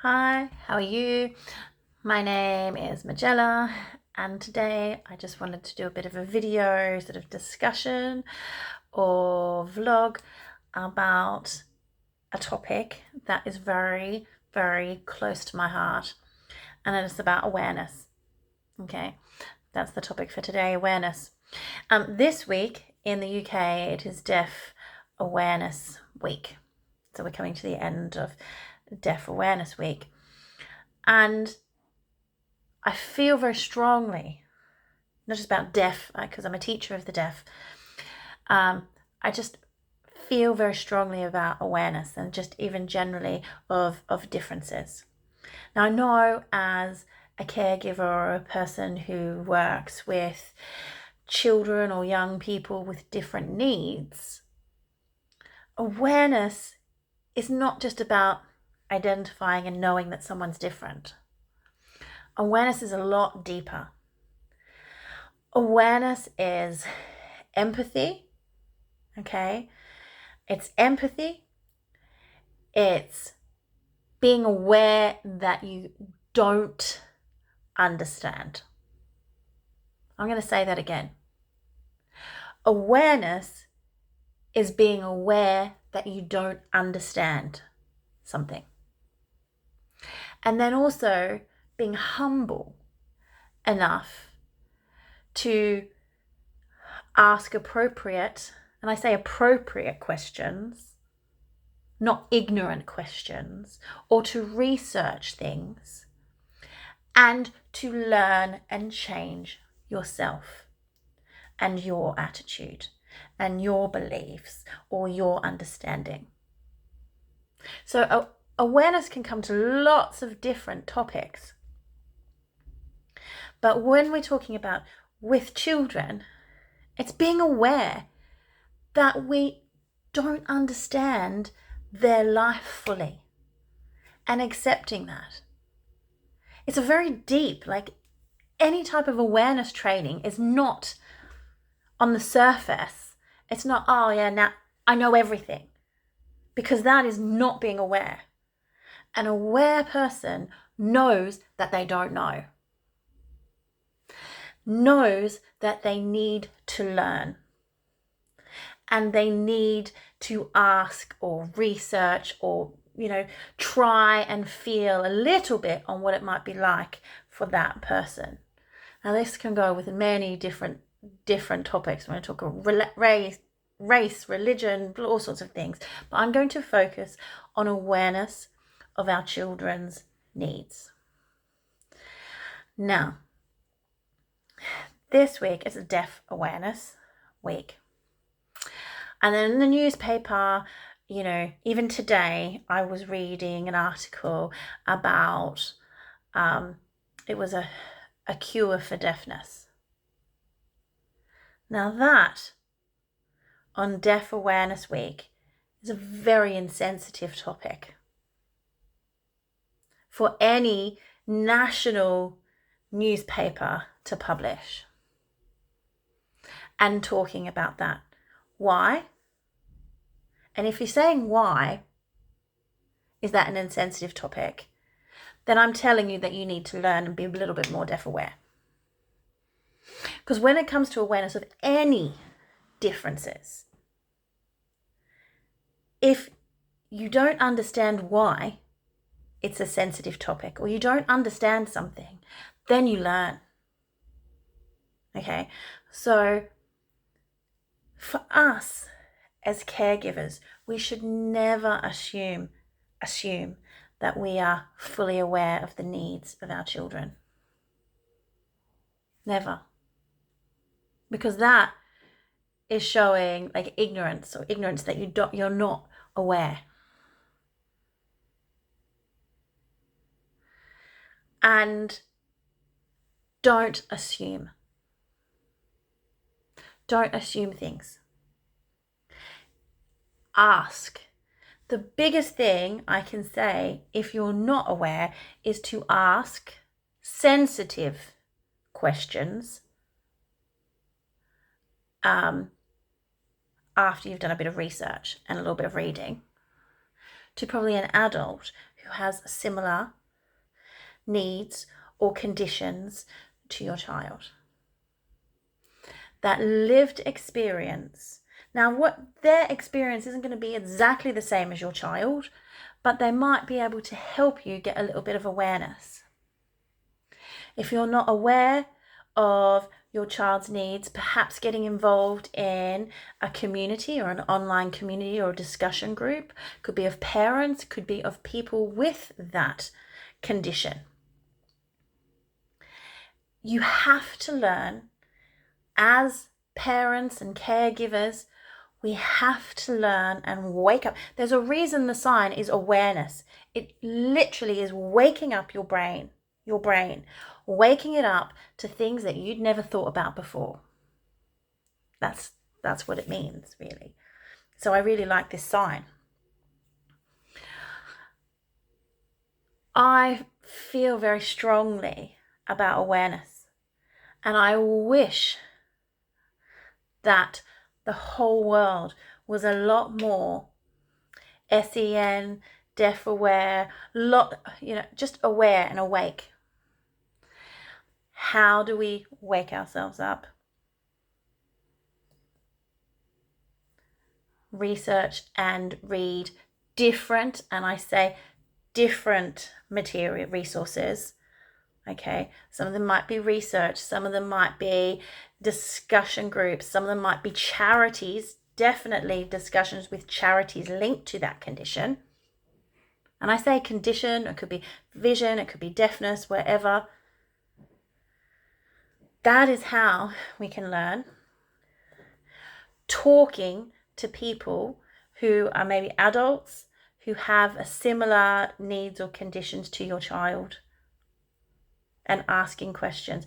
Hi, how are you? My name is Magella, and today I just wanted to do a bit of a video sort of discussion or vlog about a topic that is very, very close to my heart, and it's about awareness. Okay, that's the topic for today, awareness. This week in the UK, it is Deaf Awareness Week. So we're coming to the end of Deaf Awareness Week. And I feel very strongly, not just about deaf, because I'm a teacher of the deaf, I just feel very strongly about awareness and just even generally of differences. Now, I know as a caregiver or a person who works with children or young people with different needs, awareness is not just about identifying and knowing that someone's different. Awareness is a lot deeper. Awareness is empathy, okay? It's empathy. It's being aware that you don't understand. I'm going to say that again. Awareness is being aware that you don't understand something. And then also being humble enough to ask appropriate, and I say appropriate questions, not ignorant questions, or to research things and to learn and change yourself and your attitude and your beliefs or your understanding. So awareness can come to lots of different topics. But when we're talking about with children, it's being aware that we don't understand their life fully and accepting that. It's a very deep, like any type of awareness training is not on the surface. It's not, oh yeah, now I know everything, because that is not being aware. An aware person knows that they don't know, knows that they need to learn, and they need to ask or research or try and feel a little bit on what it might be like for that person. Now this can go with many different topics. We're going to talk race, religion, all sorts of things, but I'm going to focus on awareness of our children's needs. Now, this week is a Deaf Awareness Week. And then in the newspaper, even today, I was reading an article about it was a cure for deafness. Now that, on Deaf Awareness Week, is a very insensitive topic for any national newspaper to publish and talking about that. Why? And if you're saying why is that an insensitive topic, then I'm telling you that you need to learn and be a little bit more deaf aware. Because when it comes to awareness of any differences, if you don't understand why it's a sensitive topic or you don't understand something, then you learn. Okay, so for us as caregivers, we should never assume that we are fully aware of the needs of our children. Never. Because that is showing like ignorance that you're not aware. And don't assume. Don't assume things. Ask. The biggest thing I can say if you're not aware is to ask sensitive questions after you've done a bit of research and a little bit of reading, to probably an adult who has similar needs or conditions to your child. That lived experience. Now, what their experience isn't going to be exactly the same as your child, but they might be able to help you get a little bit of awareness. If you're not aware of your child's needs, perhaps getting involved in a community or an online community or a discussion group, could be of parents, could be of people with that condition. You have to learn, as parents and caregivers, we have to learn and wake up. There's a reason the sign is awareness. It literally is waking up your brain, waking it up to things that you'd never thought about before. That's what it means, really. So I really like this sign. I feel very strongly about awareness, and I wish that the whole world was a lot more SEN, deaf aware, just aware and awake. How do we wake ourselves up? Research and read different, and I say different material resources. Okay, some of them might be research, some of them might be discussion groups, some of them might be charities, definitely discussions with charities linked to that condition. And I say condition, it could be vision, it could be deafness, wherever. That is how we can learn. Talking to people who are maybe adults who have a similar needs or conditions to your child, and asking questions.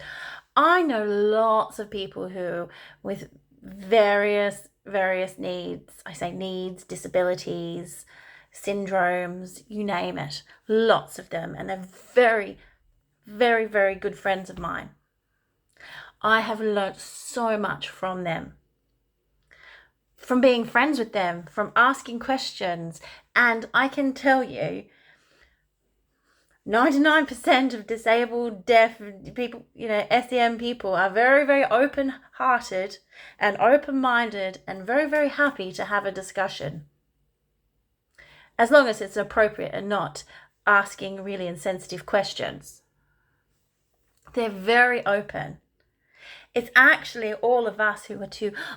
I know lots of people who with various needs, I say needs, disabilities, syndromes, you name it, lots of them, and they're very, very, very good friends of mine. I have learnt so much from them, from being friends with them, from asking questions, and I can tell you 99% of disabled, deaf people, SEM people are very, very open-hearted and open-minded and very, very happy to have a discussion. As long as it's appropriate and not asking really insensitive questions. They're very open. It's actually all of us who are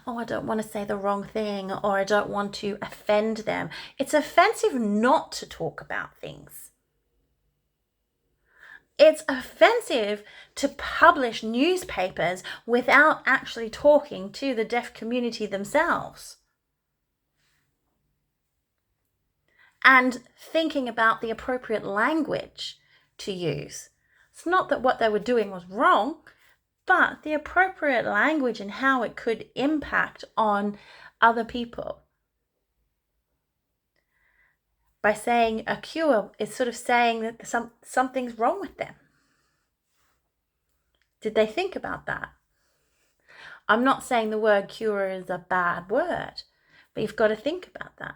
I don't want to say the wrong thing, or I don't want to offend them. It's offensive not to talk about things. It's offensive to publish newspapers without actually talking to the deaf community themselves and thinking about the appropriate language to use. It's not that what they were doing was wrong, but the appropriate language and how it could impact on other people. By saying a cure is sort of saying that something's wrong with them. Did they think about that? I'm not saying the word cure is a bad word, but you've got to think about that.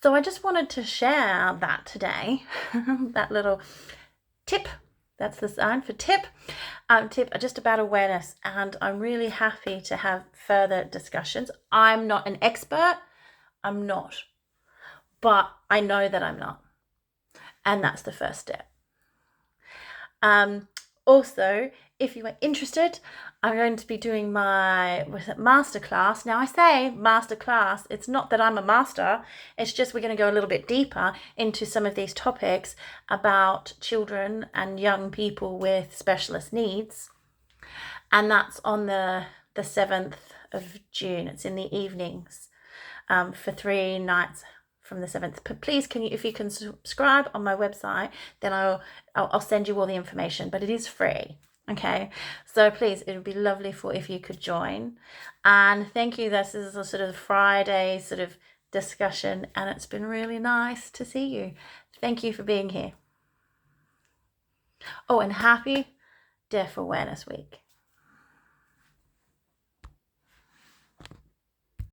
So I just wanted to share that today, that little tip. That's the sign for tip. Tip just about awareness, and I'm really happy to have further discussions. I'm not an expert. I'm not. But I know that I'm not. And that's the first step. Also, if you are interested, I'm going to be doing my masterclass. Now I say masterclass, it's not that I'm a master, it's just we're going to go a little bit deeper into some of these topics about children and young people with specialist needs. And that's on the 7th of June. It's in the evenings for 3 nights from the 7th. But please, if you can subscribe on my website, then I'll send you all the information, but it is free. Okay, so please, it would be lovely if you could join. And thank you. This is a sort of Friday sort of discussion, and it's been really nice to see you. Thank you for being here. Oh, and happy Deaf Awareness Week.